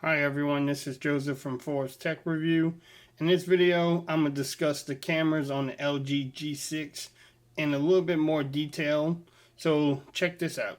Hi everyone, this is Joseph from Forest Tech Review. In this video, I'm going to discuss the cameras on the LG G6 in a little bit more detail. So check this out.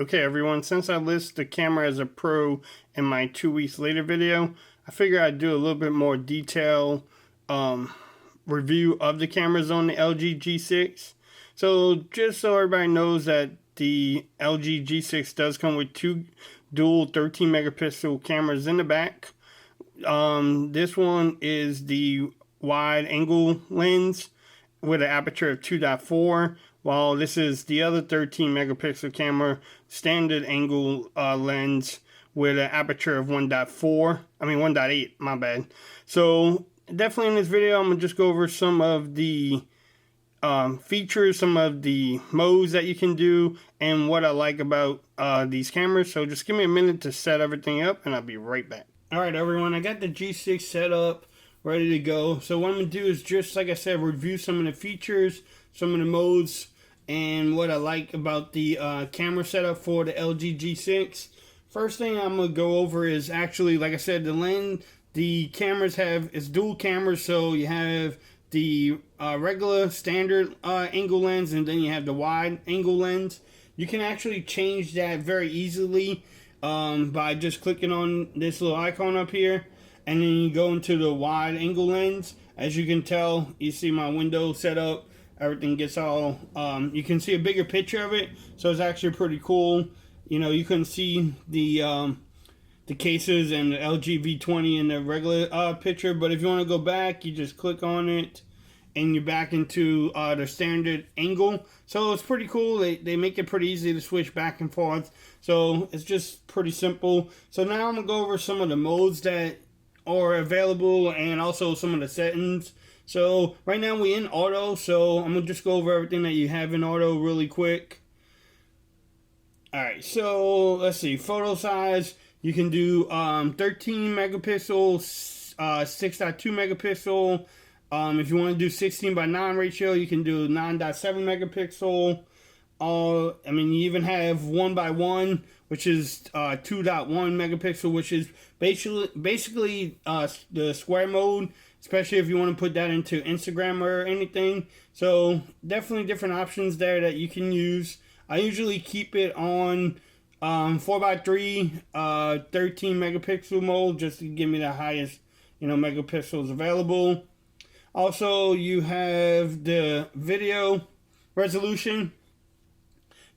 Okay everyone, since I list the camera as a pro in my 2 weeks later video, I figure I'd do a little bit more detail review of the cameras on the LG G6. So just so everybody knows that the LG G6 does come with two dual 13 megapixel cameras in the back. This one is the wide angle lens with an aperture of 2.4, while this is the other 13 megapixel camera standard angle lens with an aperture of 1.8, my bad. So definitely in this video, I'm going to just go over some of the features, some of the modes that you can do, and what I like about these cameras. So just give me a minute to set everything up, and I'll be right back. Alright everyone, I got the G6 set up, ready to go. So what I'm going to do is just, like I said, review some of the features, some of the modes, and what I like about the camera setup for the LG G6. First thing I'm going to go over is actually, like I said, the lens. The cameras it's dual cameras, so you have the regular standard angle lens, and then you have the wide angle lens. You can actually change that very easily by just clicking on this little icon up here, and then you go into the wide angle lens. As you can tell, you see my window set up. Everything gets all, you can see a bigger picture of it, so it's actually pretty cool. You know, you can see the cases and the LG V20 in the regular picture, but if you want to go back, you just click on it and you're back into the standard angle. So it's pretty cool. They make it pretty easy to switch back and forth, so it's just pretty simple. So now I'm gonna go over some of the modes that are available and also some of the settings. So right now we're in auto, so I'm gonna just go over everything that you have in auto really quick. Alright, so let's see, photo size. You can do 13 megapixel, 6.2 megapixel. If you want to do 16:9 ratio, you can do 9.7 megapixel. I mean, you even have 1:1, which is 2.1 megapixel, which is basically the square mode, especially if you want to put that into Instagram or anything. So definitely different options there that you can use. I usually keep it on 4:3, 13 megapixel mode, just to give me the highest, megapixels available. Also, you have the video resolution.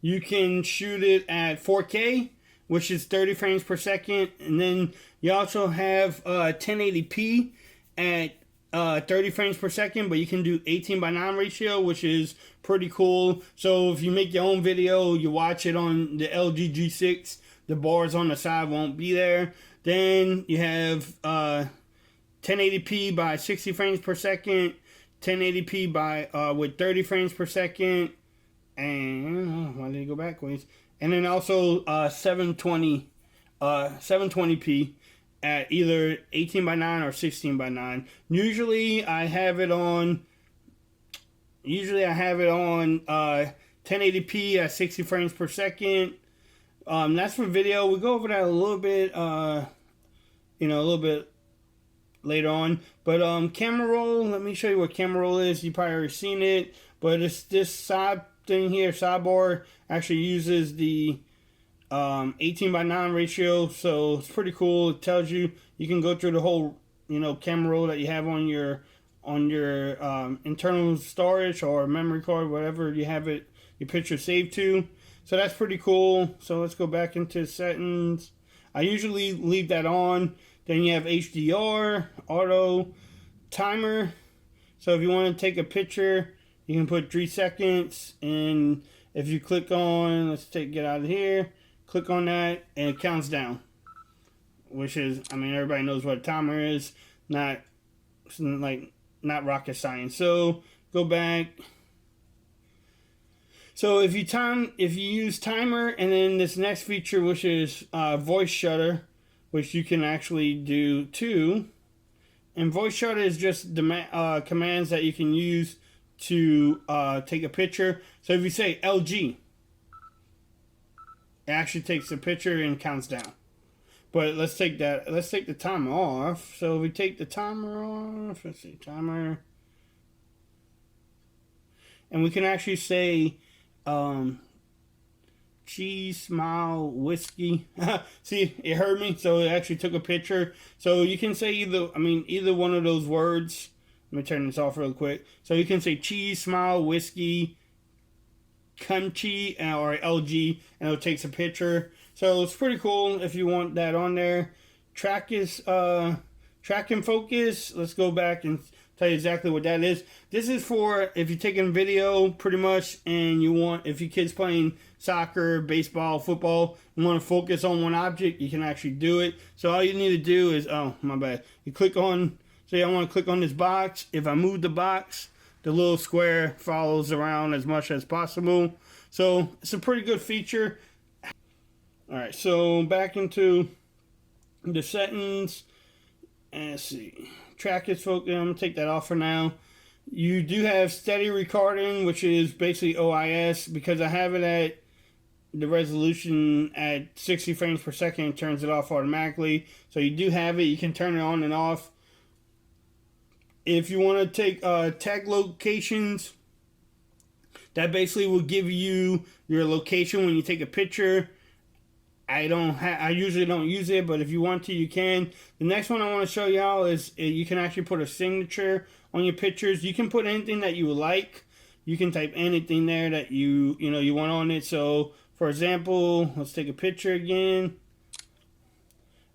You can shoot it at 4K, which is 30 frames per second, and then you also have 1080p at 30 frames per second, but you can do 18:9 ratio, which is pretty cool. So if you make your own video, you watch it on the LG G6, the bars on the side won't be there. Then you have 1080p by 60 frames per second, 1080p by with 30 frames per second, and why did it go backwards? And then also 720p at either 18:9 or 16:9. Usually I have it on 1080p at 60 frames per second. That's for video. We'll go over that a little bit, a little bit later on. But camera roll, let me show you what camera roll is. You probably already seen it, but it's this side thing here, sidebar, actually uses the 18:9 ratio, so it's pretty cool. It tells you can go through the whole camera roll that you have on your internal storage or memory card, whatever you have your picture saved to. So that's pretty cool. So let's go back into settings. I usually leave that on. Then you have HDR, auto, timer. So if you want to take a picture, you can put 3 seconds, and if you click on, get out of here, click on that, and it counts down. Which is, everybody knows what a timer is. Not rocket science. So go back. So if you use timer, and then this next feature, which is voice shutter, which you can actually do too. And voice shutter is just commands that you can use to take a picture. So if you say LG, it actually takes a picture and counts down. But let's take the timer off. So if we take the timer off, let's see, timer. And we can actually say cheese, smile, whiskey. See, it heard me, so it actually took a picture. So you can say either one of those words. Let me turn this off real quick. So you can say cheese, smile, whiskey, country, or LG, and it takes a picture. So it's pretty cool if you want that on there. Track and focus. Let's go back and tell you exactly what that is. This is for if you're taking video pretty much and you want, if your kid's playing soccer, baseball, football, you want to focus on one object, you can actually do it. So all you need to do is, oh my bad, you click on, say I want to click on this box. If I move the box, the little square follows around as much as possible. So it's a pretty good feature. Alright, so back into the settings. And let's see. Track is focused. I'm going to take that off for now. You do have steady recording, which is basically OIS. Because I have it at the resolution at 60 frames per second, it turns it off automatically. So you do have it. You can turn it on and off. If you want to take tag locations, that basically will give you your location when you take a picture. I usually don't use it, but if you want to, you can. The next one I want to show y'all is you can actually put a signature on your pictures. You can put anything that you like. You can type anything there that you want on it. So, for example, let's take a picture again.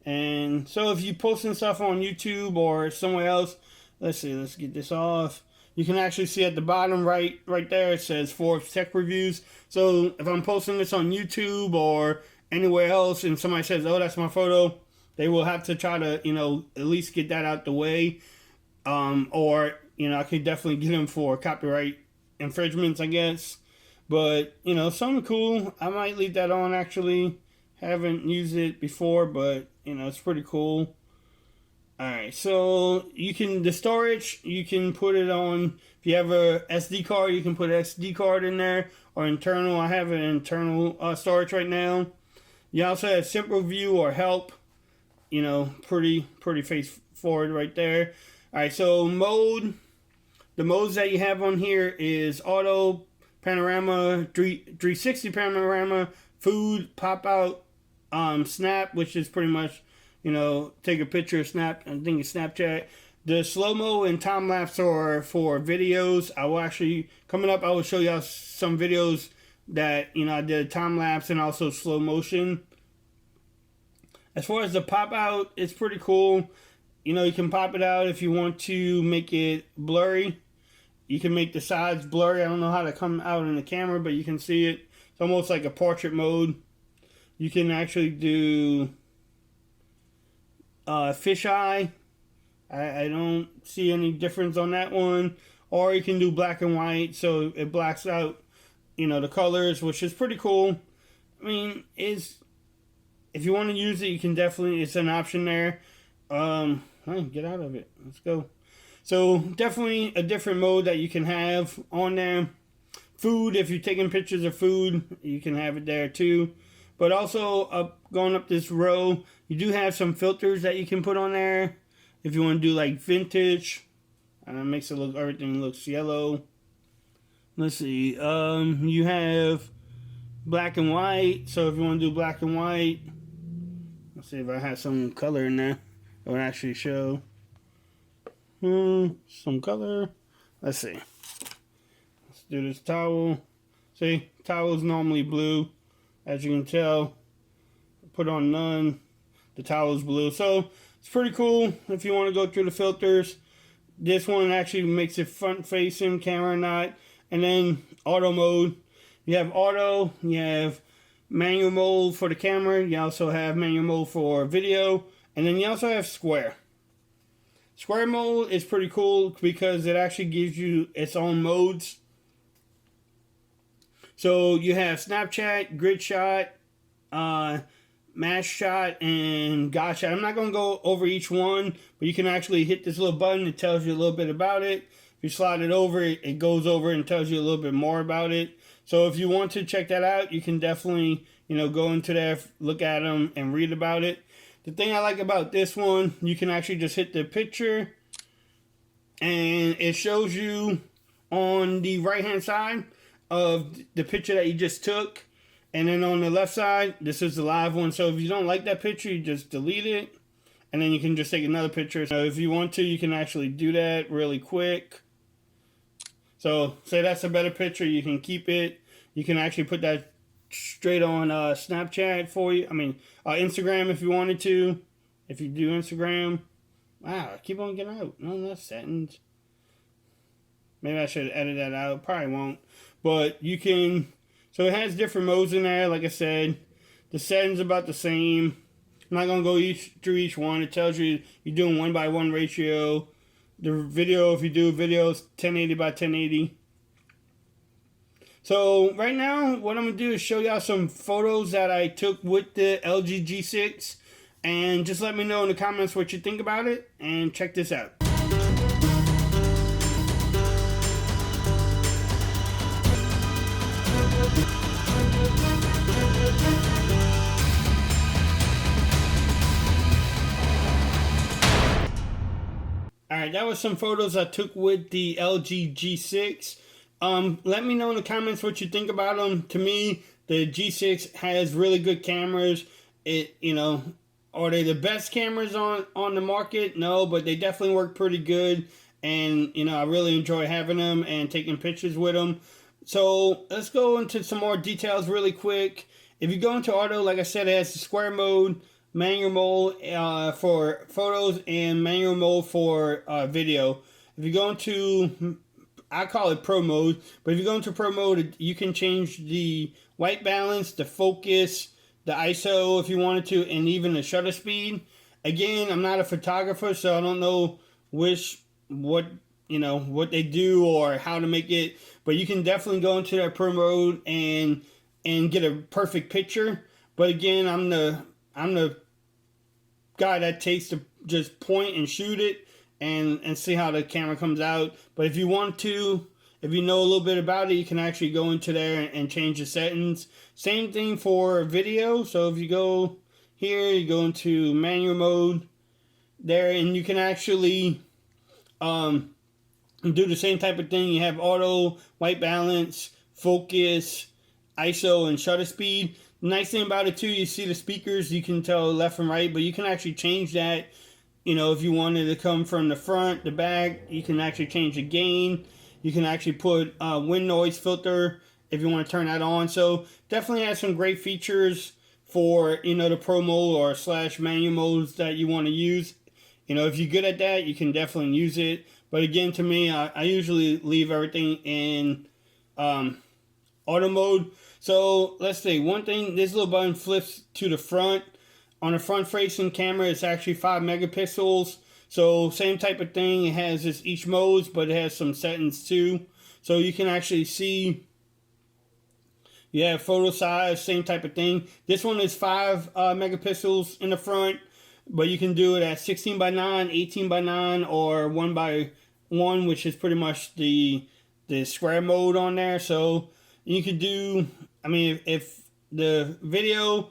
And so if you're posting stuff on YouTube or somewhere else, let's get this off. You can actually see at the bottom right there, it says Forbes Tech Reviews. So if I'm posting this on YouTube or anywhere else and somebody says, oh, that's my photo, they will have to try to, at least get that out the way. Or, I could definitely get them for copyright infringements, I guess. But, something cool. I might leave that on, actually. Haven't used it before, but, it's pretty cool. Alright, so the storage, you can put it on, if you have a SD card, you can put an SD card in there, or internal. I have an internal storage right now. You also have simple view or help, pretty straightforward right there. Alright, so the modes that you have on here is auto, panorama, 360 panorama, food, pop out, snap, which is pretty much, take a picture, snap, I think it's Snapchat. The slow-mo and time-lapse are for videos. I will actually, coming up, I will show y'all some videos that, I did time-lapse and also slow motion. As far as the pop-out, it's pretty cool. You can pop it out if you want to make it blurry. You can make the sides blurry. I don't know how to come out in the camera, but you can see it. It's almost like a portrait mode. You can actually do fisheye. I don't see any difference on that one. Or you can do black and white, so it blacks out, the colors, which is pretty cool. I mean, if you want to use it, you can definitely, it's an option there. Get out of it. Let's go. So, definitely a different mode that you can have on there. Food, if you're taking pictures of food, you can have it there too. But also, going up this row, you do have some filters that you can put on there. If you want to do like vintage, makes it everything looks yellow. Let's see, you have black and white. So if you want to do black and white, let's see if I have some color in there. It would actually show some color. Let's see. Let's do this towel. See, towel's normally blue. As you can tell, put on none. The towel is blue. So it's pretty cool if you want to go through the filters. This one actually makes it front facing, camera not. And then auto mode. You have auto, you have manual mode for the camera. You also have manual mode for video. And then you also have square. Square mode is pretty cool because it actually gives you its own modes. So you have Snapchat, grid shot, mass shot and God shot. I'm not going to go over each one, but you can actually hit this little button. It tells you a little bit about it. If you slide it over, it goes over and tells you a little bit more about it. So if you want to check that out, you can definitely, go into there, look at them, and read about it. The thing I like about this one, you can actually just hit the picture, and it shows you on the right-hand side of the picture that you just took. And then on the left side, this is the live one. So if you don't like that picture, you just delete it. And then you can just take another picture. So if you want to, you can actually do that really quick. So say that's a better picture, you can keep it. You can actually put that straight on Snapchat for you. Instagram if you wanted to. If you do Instagram. Wow, I keep on getting out. No, that's settings. Maybe I should edit that out. Probably won't. But you can... So it has different modes in there, like I said. The settings about the same. I'm not going to go through each one. It tells you you're doing 1:1 ratio. The video, if you do videos, 1080 by 1080. So right now, what I'm going to do is show y'all some photos that I took with the LG G6. And just let me know in the comments what you think about it. And check this out. Alright, that was some photos I took with the LG G6. Let me know in the comments what you think about them. To me, the G6 has really good cameras. Are they the best cameras on the market? No, but they definitely work pretty good. And, I really enjoy having them and taking pictures with them. So, let's go into some more details really quick. If you go into auto, like I said, it has the square mode, manual mode for photos, and manual mode for video. If you go into, I call it pro mode, but if you go into pro mode, you can change the white balance, the focus, the ISO if you wanted to, and even the shutter speed. Again, I'm not a photographer, so I don't know what they do or how to make it, but you can definitely go into that pro mode and get a perfect picture. But again, I'm the guy that takes to just point and shoot it and see how the camera comes out. But if you want to, if you know a little bit about it, you can actually go into there and change the settings. Same thing for video. So if you go here, you go into manual mode there, and you can actually do the same type of thing. You have auto, white balance, focus, ISO, and shutter speed. Nice thing about it too, you see the speakers, you can tell left and right, but you can actually change that. If you wanted to come from the front, the back, you can actually change the gain. You can actually put wind noise filter if you want to turn that on. So definitely has some great features for, the pro mode or / manual modes that you want to use. If you're good at that, you can definitely use it. But again, to me, I usually leave everything in auto mode. So let's see, one thing, this little button flips to the front. On the front facing camera, it's actually 5 megapixels. So same type of thing, it has this each modes, but it has some settings too. So you can actually see, you have photo size, same type of thing. This one is 5 megapixels in the front, but you can do it at 16 by 9, 18 by 9, or 1 by 1, which is pretty much the square mode on there. So you could do, if the video,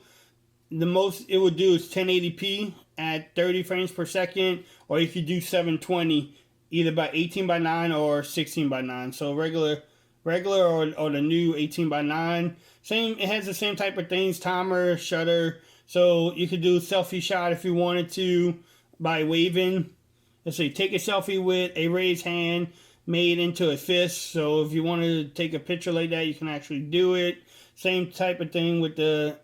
the most it would do is 1080p at 30 frames per second, or you could do 720 either by 18 by 9 or 16 by 9. So regular or the new 18 by 9. It has the same type of things, timer, shutter. So you could do a selfie shot if you wanted to by waving. Let's say take a selfie with a raised hand made into a fist. So if you wanted to take a picture like that, you can actually do it. Same type of thing with the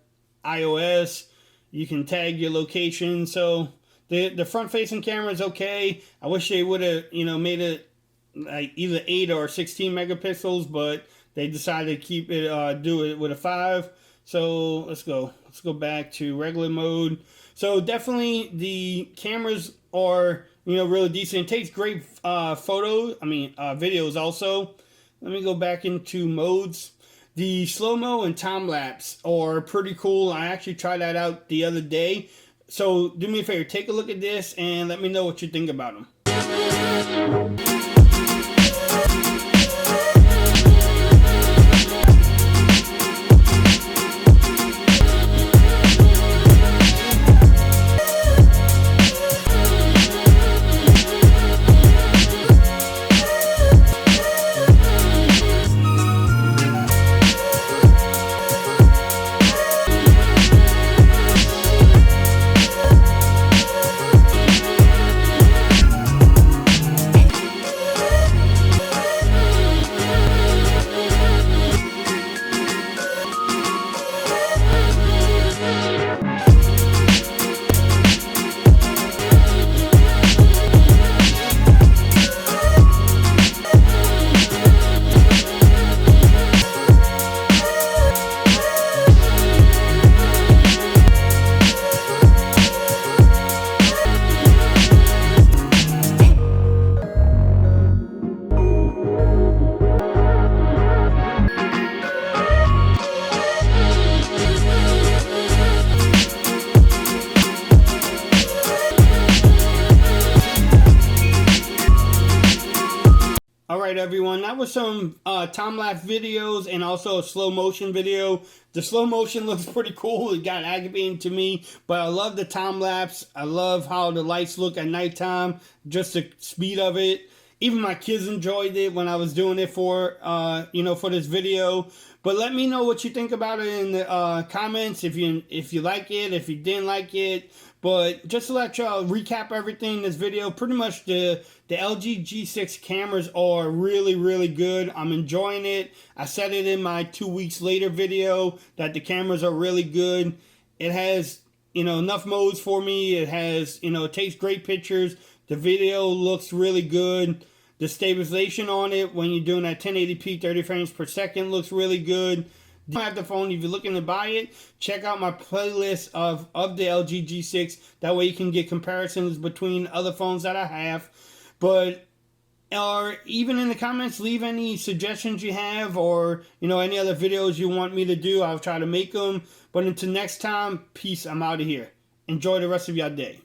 iOS. You can tag your location. So the front facing camera is okay. I wish they would have made it like either 8 or 16 megapixels, but they decided to keep it do it with a 5. So let's go back to regular mode. So definitely the cameras are really decent. It takes great videos also. Let me go back into modes. The slow-mo and time-lapse are pretty cool. I actually tried that out the other day. So do me a favor, take a look at this and let me know what you think about them. Alright everyone, that was some time-lapse videos and also a slow motion video. The slow motion looks pretty cool. It got aggravating to me, but I love the time-lapse. I love how the lights look at nighttime, just the speed of it. Even my kids enjoyed it when I was doing it for, for this video. But let me know what you think about it in the comments, if you like it, if you didn't like it. But just to let y'all recap everything in this video, pretty much the LG G6 cameras are really, really good. I'm enjoying it. I said it in my 2 weeks later video that the cameras are really good. It has, enough modes for me. It has, it takes great pictures. The video looks really good. The stabilization on it when you're doing that 1080p 30 frames per second looks really good. If you don't have the phone, if you're looking to buy it, check out my playlist of the LG G6. That way you can get comparisons between other phones that I have. But or even in the comments, leave any suggestions you have, or any other videos you want me to do. I'll try to make them. But until next time, peace. I'm out of here. Enjoy the rest of your day.